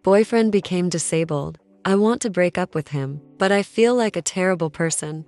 Boyfriend became disabled. I want to break up with him, but I feel like a terrible person.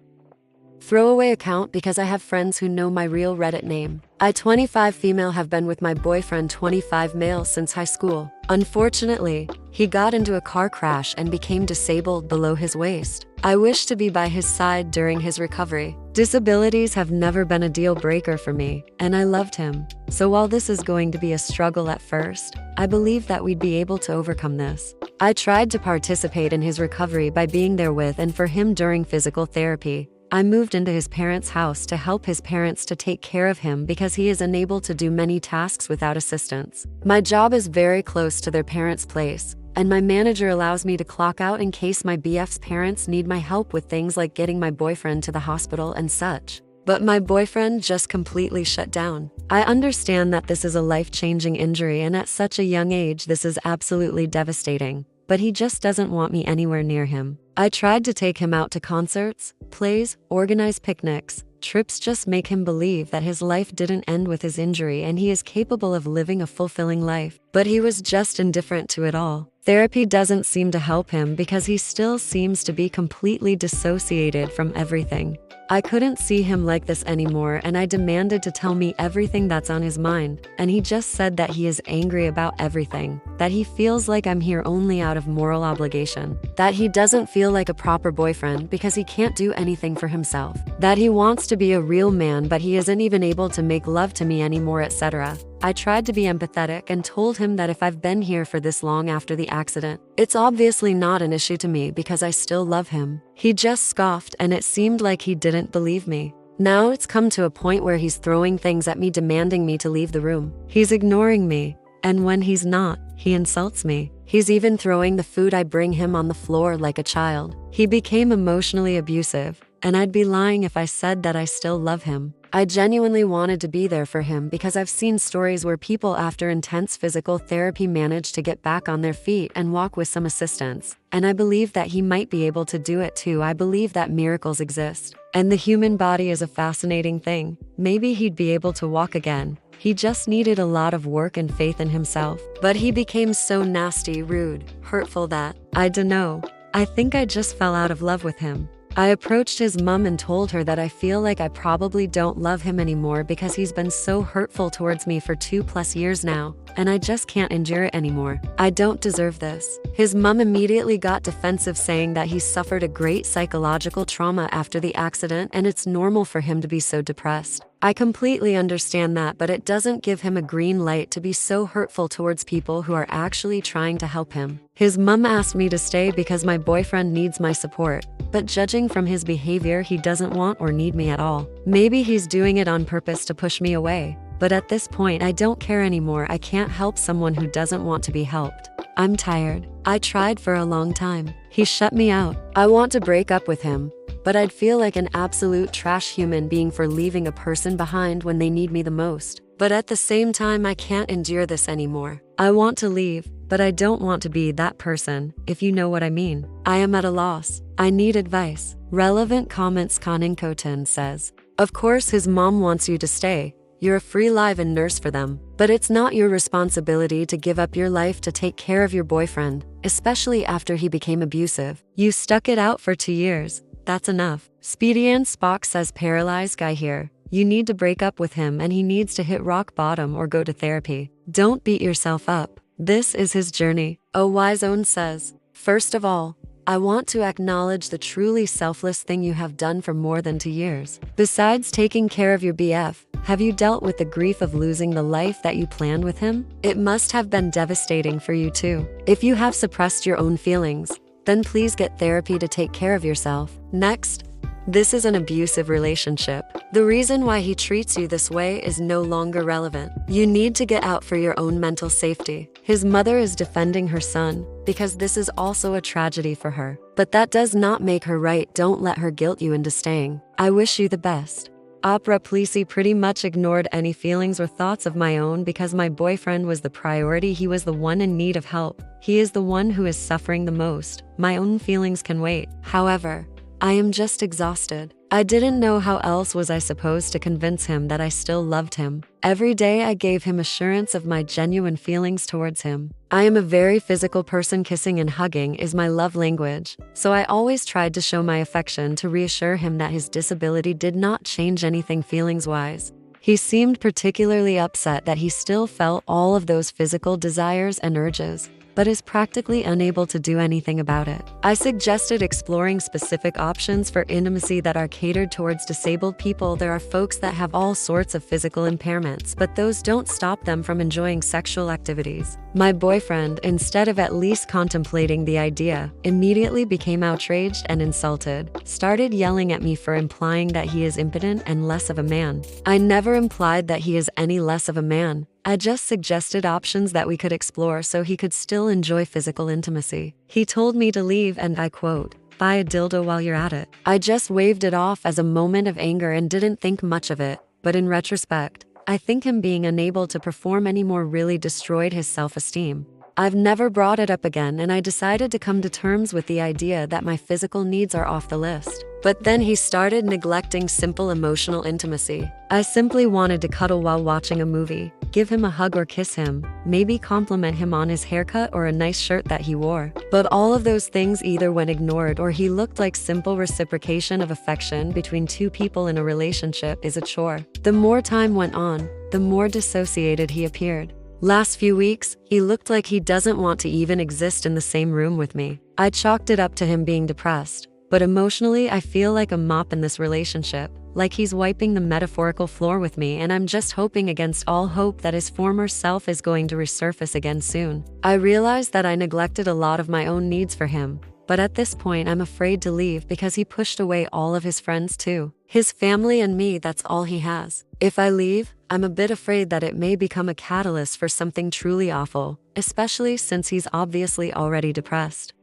Throwaway account because I have friends who know my real Reddit name. I 25 female have been with my boyfriend 25 male since high school. Unfortunately, he got into a car crash and became disabled below his waist. I wish to be by his side during his recovery. Disabilities have never been a deal breaker for me, and I loved him. So while this is going to be a struggle at first, I believe that we'd be able to overcome this. I tried to participate in his recovery by being there with and for him during physical therapy. I moved into his parents' house to help his parents to take care of him because he is unable to do many tasks without assistance. My job is very close to their parents' place, and my manager allows me to clock out in case my BF's parents need my help with things like getting my boyfriend to the hospital and such. But my boyfriend just completely shut down. I understand that this is a life-changing injury, and at such a young age this is absolutely devastating. But he just doesn't want me anywhere near him. I tried to take him out to concerts, plays, organize picnics. Trips just make him believe that his life didn't end with his injury and he is capable of living a fulfilling life. But he was just indifferent to it all. Therapy doesn't seem to help him because he still seems to be completely dissociated from everything. I couldn't see him like this anymore, and I demanded to tell me everything that's on his mind, and he just said that he is angry about everything, that he feels like I'm here only out of moral obligation, that he doesn't feel like a proper boyfriend because he can't do anything for himself, that he wants to be a real man but he isn't even able to make love to me anymore, etc. I tried to be empathetic and told him that if I've been here for this long after the accident, it's obviously not an issue to me because I still love him. He just scoffed, and it seemed like he didn't believe me. Now it's come to a point where he's throwing things at me, demanding me to leave the room. He's ignoring me, and when he's not, he insults me. He's even throwing the food I bring him on the floor like a child. He became emotionally abusive, and I'd be lying if I said that I still love him. I genuinely wanted to be there for him because I've seen stories where people after intense physical therapy manage to get back on their feet and walk with some assistance. And I believe that he might be able to do it too. I believe that miracles exist. And the human body is a fascinating thing. Maybe he'd be able to walk again. He just needed a lot of work and faith in himself. But he became so nasty, rude, hurtful that, I dunno, I think I just fell out of love with him. I approached his mom and told her that I feel like I probably don't love him anymore because he's been so hurtful towards me for 2+ years now, and I just can't endure it anymore. I don't deserve this. His mom immediately got defensive, saying that he suffered a great psychological trauma after the accident and it's normal for him to be so depressed. I completely understand that, but it doesn't give him a green light to be so hurtful towards people who are actually trying to help him. His mom asked me to stay because my boyfriend needs my support, but judging from his behavior, he doesn't want or need me at all. Maybe he's doing it on purpose to push me away, but at this point I don't care anymore. I can't help someone who doesn't want to be helped. I'm tired. I tried for a long time. He shut me out. I want to break up with him, but I'd feel like an absolute trash human being for leaving a person behind when they need me the most. But at the same time, I can't endure this anymore. I want to leave, but I don't want to be that person, if you know what I mean. I am at a loss. I need advice. Relevant comments. Conincoton says, of course his mom wants you to stay. You're a free live-in nurse for them. But it's not your responsibility to give up your life to take care of your boyfriend, especially after he became abusive. You stuck it out for 2 years. That's enough. Speedian Spock says, paralyzed guy here. You need to break up with him and he needs to hit rock bottom or go to therapy. Don't beat yourself up. This is his journey. Oh, Wyzone says, first of all, I want to acknowledge the truly selfless thing you have done for more than 2 years. Besides taking care of your BF, have you dealt with the grief of losing the life that you planned with him? It must have been devastating for you too. If you have suppressed your own feelings, then please get therapy to take care of yourself. Next, this is an abusive relationship. The reason why he treats you this way is no longer relevant. You need to get out for your own mental safety. His mother is defending her son because this is also a tragedy for her. But that does not make her right. Don't let her guilt you into staying. I wish you the best. Opera Plessy pretty much ignored any feelings or thoughts of my own because my boyfriend was the priority. He was the one in need of help. He is the one who is suffering the most. My own feelings can wait. However, I am just exhausted. I didn't know how else was I supposed to convince him that I still loved him. Every day I gave him assurance of my genuine feelings towards him. I am a very physical person. Kissing and hugging is my love language, so I always tried to show my affection to reassure him that his disability did not change anything feelings-wise. He seemed particularly upset that he still felt all of those physical desires and urges, but is practically unable to do anything about it. I suggested exploring specific options for intimacy that are catered towards disabled people. There are folks that have all sorts of physical impairments, but those don't stop them from enjoying sexual activities. My boyfriend, instead of at least contemplating the idea, immediately became outraged and insulted, started yelling at me for implying that he is impotent and less of a man. I never implied that he is any less of a man. I just suggested options that we could explore so he could still enjoy physical intimacy. He told me to leave and, I quote, "buy a dildo while you're at it." I just waved it off as a moment of anger and didn't think much of it, but in retrospect, I think him being unable to perform anymore really destroyed his self-esteem. I've never brought it up again, and I decided to come to terms with the idea that my physical needs are off the list. But then he started neglecting simple emotional intimacy. I simply wanted to cuddle while watching a movie, give him a hug or kiss him, maybe compliment him on his haircut or a nice shirt that he wore. But all of those things either went ignored or he looked like simple reciprocation of affection between two people in a relationship is a chore. The more time went on, the more dissociated he appeared. Last few weeks, he looked like he doesn't want to even exist in the same room with me. I chalked it up to him being depressed, but emotionally I feel like a mop in this relationship, like he's wiping the metaphorical floor with me, and I'm just hoping against all hope that his former self is going to resurface again soon. I realize that I neglected a lot of my own needs for him, but at this point I'm afraid to leave because he pushed away all of his friends too. His family and me, that's all he has. If I leave, I'm a bit afraid that it may become a catalyst for something truly awful, especially since he's obviously already depressed.